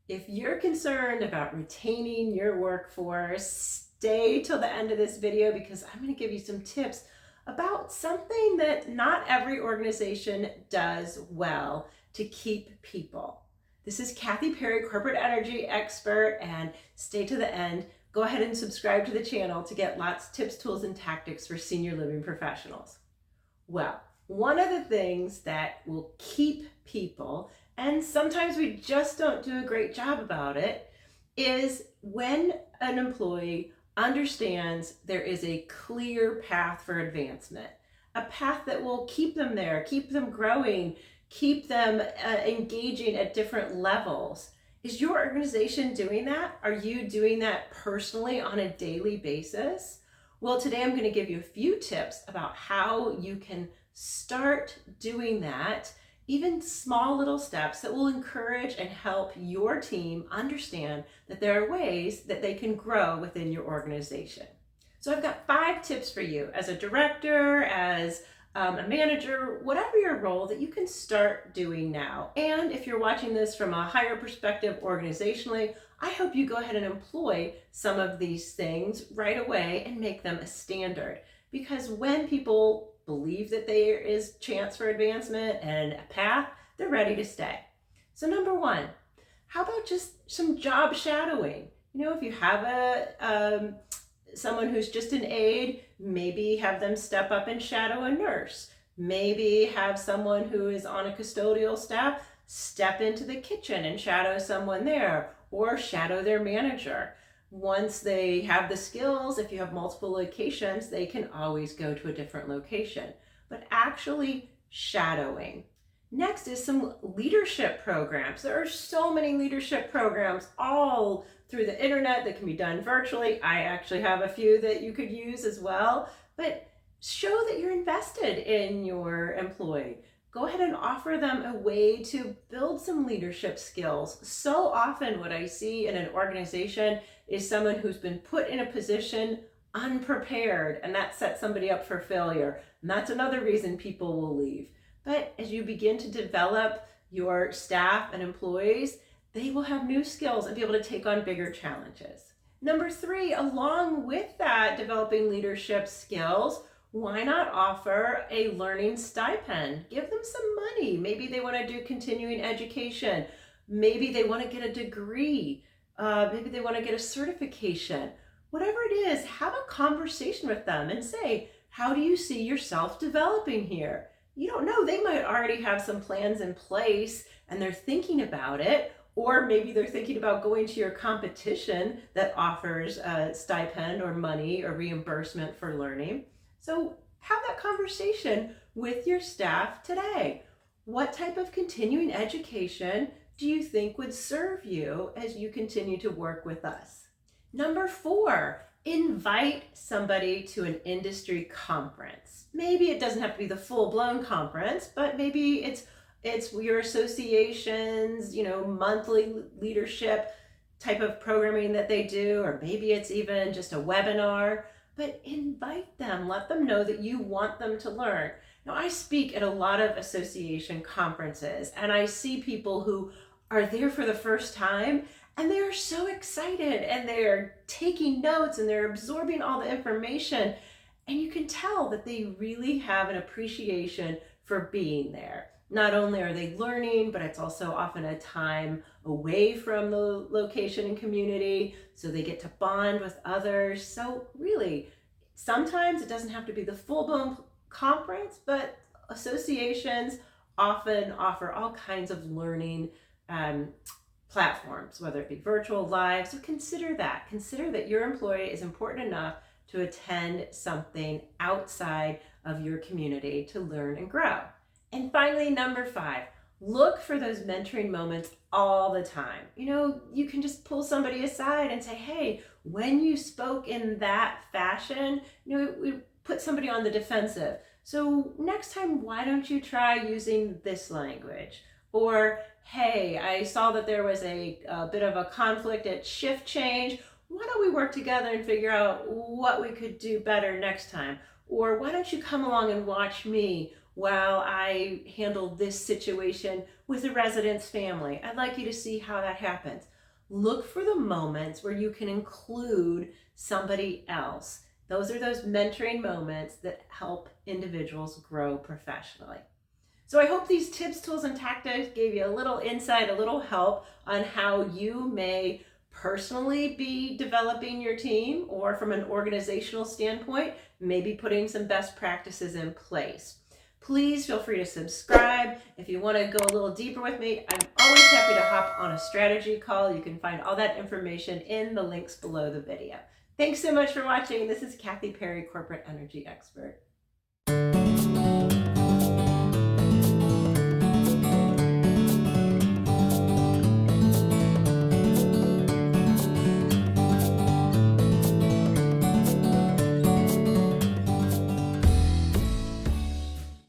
If you're concerned about retaining your workforce, stay till the end of this video because I'm going to give you some tips about something that not every organization does well to keep people. This is Kathy Perry, corporate energy expert, and stay to the end. Go ahead and subscribe to the channel to get lots of tips, tools, and tactics for senior living professionals. Well, one of the things that will keep people, and sometimes we just don't do a great job about it, is when an employee understands there is a clear path for advancement, a path that will keep them there, keep them growing, keep them engaging at different levels. Is your organization doing that? Are you doing that personally on a daily basis? Well, today I'm going to give you a few tips about how you can start doing that, even small little steps that will encourage and help your team understand that there are ways that they can grow within your organization. So I've got 5 tips for you as a director, as a manager, whatever your role, that you can start doing now. And if you're watching this from a higher perspective organizationally, I hope you go ahead and employ some of these things right away and make them a standard. Because when people believe that there is chance for advancement and a path, they're ready to stay. So number 1, how about just some job shadowing? If you have someone who's just an aide, maybe have them step up and shadow a nurse. Maybe have someone who is on a custodial staff step into the kitchen and shadow someone there, or shadow their manager. Once they have the skills, if you have multiple locations, they can always go to a different location. But actually shadowing. Next is some leadership programs. There are so many leadership programs all through the internet that can be done virtually. I actually have a few that you could use as well, but show that you're invested in your employee. Go ahead and offer them a way to build some leadership skills. So often what I see in an organization is someone who's been put in a position unprepared, and that sets somebody up for failure. And that's another reason people will leave. But as you begin to develop your staff and employees, they will have new skills and be able to take on bigger challenges. Number 3, along with that, developing leadership skills, why not offer a learning stipend? Give them some money. Maybe they want to do continuing education. Maybe they want to get a degree. Maybe they want to get a certification. Whatever it is, have a conversation with them and say, how do you see yourself developing here? You don't know, they might already have some plans in place and they're thinking about it, or maybe they're thinking about going to your competition that offers a stipend or money or reimbursement for learning. So have that conversation with your staff today. What type of continuing education do you think would serve you as you continue to work with us? Number 4, invite somebody to an industry conference. Maybe it doesn't have to be the full-blown conference, but maybe it's your association's, monthly leadership type of programming that they do, or maybe it's even just a webinar. But invite them, let them know that you want them to learn. Now, I speak at a lot of association conferences, and I see people who are there for the first time, and they are so excited, and they're taking notes, and they're absorbing all the information, and you can tell that they really have an appreciation for being there. Not only are they learning, but it's also often a time away from the location and community, so they get to bond with others. So really, sometimes it doesn't have to be the full-blown conference, but associations often offer all kinds of learning platforms, whether it be virtual, live. So consider that. Consider that your employee is important enough to attend something outside of your community to learn and grow. And finally, number 5, look for those mentoring moments all the time. You can just pull somebody aside and say, hey, when you spoke in that fashion, we put somebody on the defensive. So next time, why don't you try using this language? Or, hey, I saw that there was a bit of a conflict at shift change. Why don't we work together and figure out what we could do better next time? Or why don't you come along and watch me while I handle this situation with a resident's family? I'd like you to see how that happens. look for the moments where you can include somebody else. Those are those mentoring moments that help individuals grow professionally. So I hope these tips, tools, and tactics gave you a little insight, a little help on how you may personally be developing your team, or from an organizational standpoint, maybe putting some best practices in place. Please feel free to subscribe. If you want to go a little deeper with me, I'm always happy to hop on a strategy call. You can find all that information in the links below the video. Thanks so much for watching. This is Kathy Perry, Corporate Energy Expert.